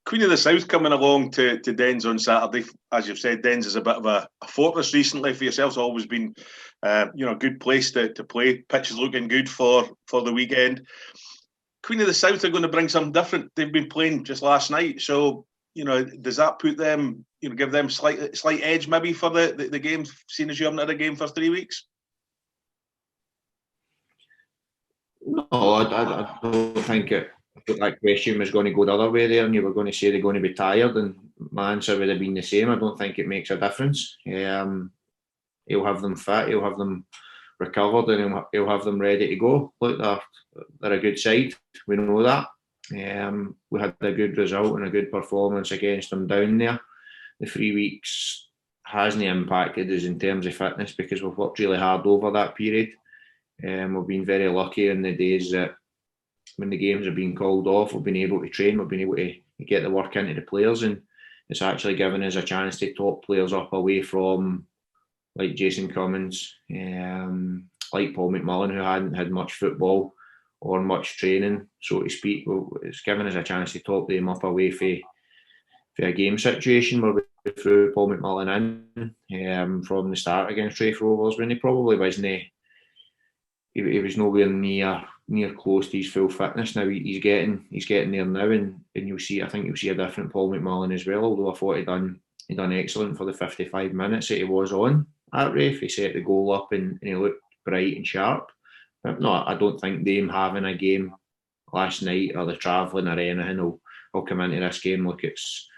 Queen of the South coming along to Dens on Saturday. As you've said, Dens is a bit of a fortress recently for yourselves. Always been, a good place to play. Pitch is looking good for the weekend. Queen of the South are going to bring something different. They've been playing just last night, so does that put them, give them slight edge maybe for the game, seeing as you haven't had a game for 3 weeks? No, I don't think it. I thought that question was going to go the other way there, and you were going to say they're going to be tired, and my answer would have been the same. I don't think it makes a difference. He'll have them fit, he'll have them recovered, and he'll have them ready to go. Look, they're a good side. We know that. We had a good result and a good performance against them down there. The 3 weeks hasn't impacted us in terms of fitness because we've worked really hard over that period. We've been very lucky in the days that when the games have been called off, we've been able to train, we've been able to get the work into the players, and it's actually given us a chance to top players up away from like Jason Cummins, like Paul McMullen, who hadn't had much football or much training, so to speak. It's given us a chance to top them up away for a game situation where we threw Paul McMullen in from the start against Raith Rovers when he probably wasn't. He was nowhere near close to his full fitness. Now he's getting there now, and you'll see. I think you'll see a different Paul McMullen as well. Although I thought he done excellent for the 55 minutes that he was on at Raith. He set the goal up and he looked bright and sharp. But no, I don't think them having a game last night or the travelling or anything will come into this game. Look, it's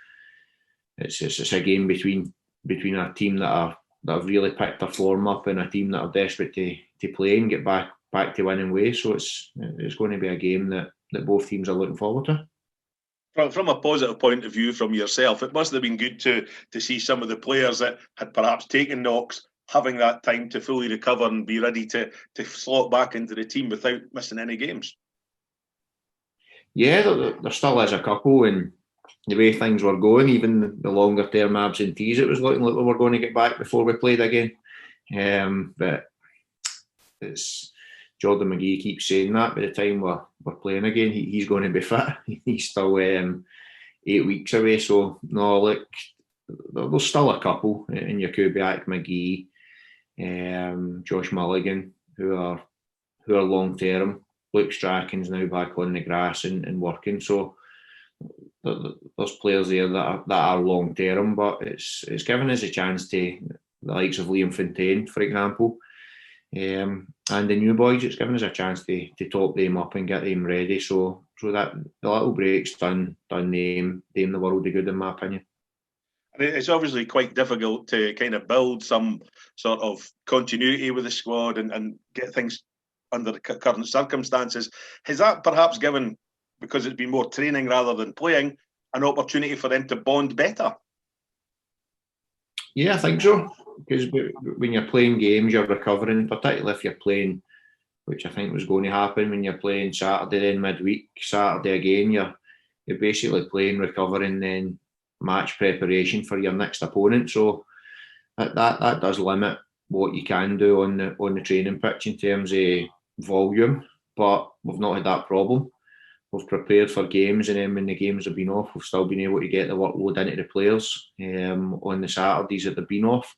a game between a team that have really picked their form up and a team that are desperate to play and get back to winning ways. So it's going to be a game that both teams are looking forward to. From a positive point of view from yourself, it must have been good to see some of the players that had perhaps taken knocks having that time to fully recover and be ready to slot back into the team without missing any games. Yeah, there still is a couple, and the way things were going, even the longer term absentees, it was looking like we were going to get back before we played again. But it's Jordan McGee keeps saying that by the time we're playing again, he's going to be fit. He's still 8 weeks away. So no, look, there's still a couple in Jakubiak, McGee, Josh Mulligan, who are long term. Luke Strachan's now back on the grass and working. So there's players there that are long term, but it's given us a chance to the likes of Liam Fontaine, for example, and the new boys. It's given us a chance to top them up and get them ready. So that the little breaks done them the world of good, in my opinion. And it's obviously quite difficult to kind of build some sort of continuity with the squad and get things under the current circumstances. Has that perhaps given, because it's been more training rather than playing, an opportunity for them to bond better? Yeah, I think so. Because when you're playing games, you're recovering, particularly if you're playing, which I think was going to happen when you're playing Saturday, then midweek, Saturday again, you're basically playing, recovering, then match preparation for your next opponent. So that does limit what you can do on the training pitch in terms of volume, but we've not had that problem. We've prepared for games, and then when the games have been off, we've still been able to get the workload into the players on the Saturdays that they've been off,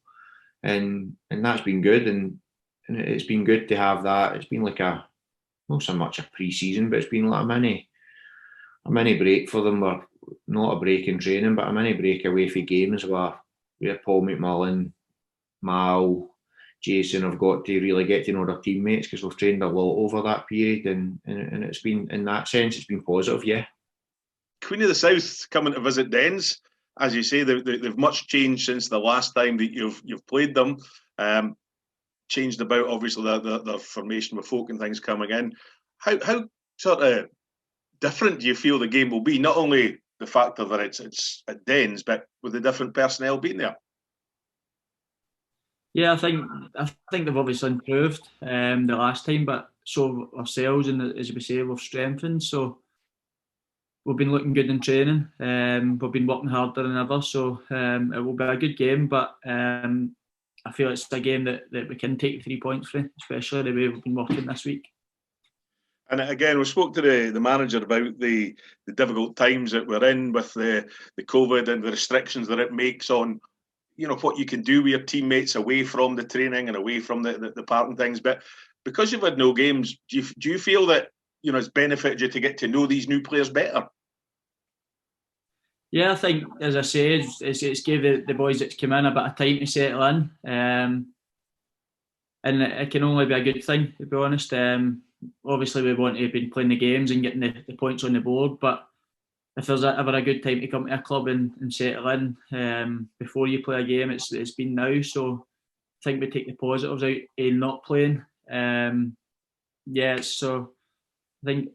and that's been good, and it's been good to have that. It's been like not so much a pre-season, but it's been like a mini break for them. Where not a break in training, but a mini break away from games where Paul McMullen, Mal, Jason have got to really get to know their teammates, because we've trained a lot over that period, and it's been, in that sense, it's been positive, yeah. Queen of the South coming to visit Dens, as you say, they've much changed since the last time that you've played them. Changed about, obviously, the formation with folk and things coming in. How sort of different do you feel the game will be? Not only the factor that it's at Dens, but with the different personnel being there. Yeah, I think they've obviously improved the last time, but so ourselves, and as we say, we've strengthened. So we've been looking good in training. We've been working harder than ever. So it will be a good game, but I feel it's a game that we can take 3 points from, especially the way we've been working this week. And again, we spoke to the manager about the difficult times that we're in with the COVID and the restrictions that it makes on, you know, what you can do with your teammates away from the training and away from the park and things. But because you've had no games, do you feel that, you know, it's benefited you to get to know these new players better? Yeah, I think, as I say, it's gave the boys that's come in a bit of time to settle in, and it can only be a good thing, to be honest. Obviously, we want to be playing the games and getting the points on the board, but if there's ever a good time to come to a club and settle in before you play a game, it's been now. So I think we take the positives out in not playing. So I think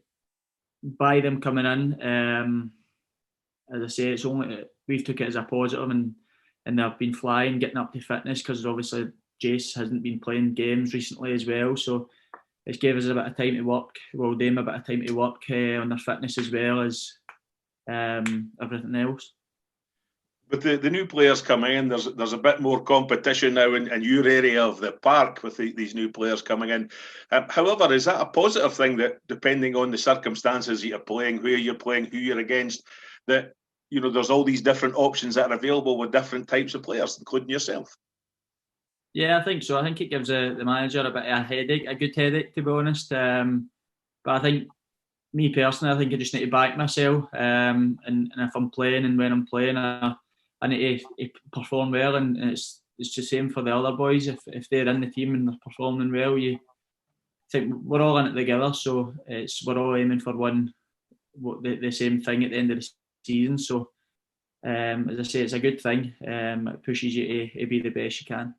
by them coming in, as I say, it's only we've took it as a positive, and they've been flying, getting up to fitness, because obviously Jace hasn't been playing games recently as well. So it's gave us a bit of time to work. Well, them a bit of time to work on their fitness as well as everything else. With the new players coming in, there's a bit more competition now in your area of the park with these new players coming in. However, is that a positive thing, that depending on the circumstances you're playing, where you're playing, who you're against, that, you know, there's all these different options that are available with different types of players, including yourself? Yeah, I think so. I think it gives the manager a bit of a good headache, to be honest. But I think, me personally, I think I just need to back myself. And if I'm playing and when I'm playing, I need to perform well. And it's the same for the other boys. If they're in the team and they're performing well, you think we're all in it together. So we're all aiming for the same thing at the end of the season. So as I say, it's a good thing. It pushes you to be the best you can.